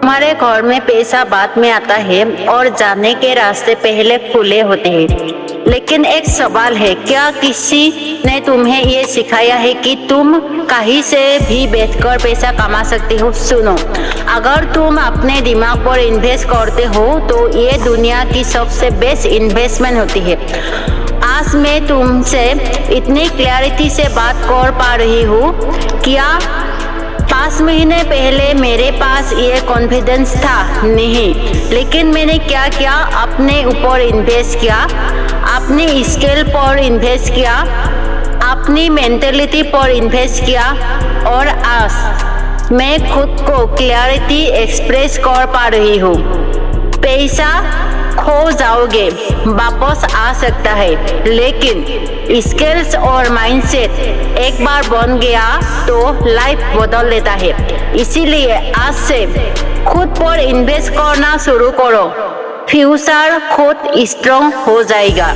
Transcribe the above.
तुम्हारे घर में पैसा बाद में आता है और जाने के रास्ते पहले खुले होते हैं। लेकिन एक सवाल है, क्या किसी ने तुम्हें ये सिखाया है कि तुम कहीं से भी बैठकर पैसा कमा सकते हो? सुनो, अगर तुम अपने दिमाग पर इन्वेस्ट करते हो तो ये दुनिया की सबसे बेस्ट इन्वेस्टमेंट होती है। आज मैं तुमसे इतनी क्लैरिटी से बात कर पा रही हूँ। क्या 5 महीने पहले मेरे पास ये कॉन्फिडेंस था? नहीं। लेकिन मैंने क्या किया? अपने ऊपर इन्वेस्ट किया, अपनी स्किल पर इन्वेस्ट किया, अपनी मेंटेलिटी पर इन्वेस्ट किया और आज मैं खुद को क्लैरिटी एक्सप्रेस कर पा रही हूँ। पैसा खो जाओगे, वापस आ सकता है, लेकिन स्किल्स और माइंडसेट एक बार बन गया तो लाइफ बदल लेता है। इसीलिए आज से खुद पर इन्वेस्ट करना शुरू करो, फ्यूचर खुद स्ट्रॉन्ग हो जाएगा।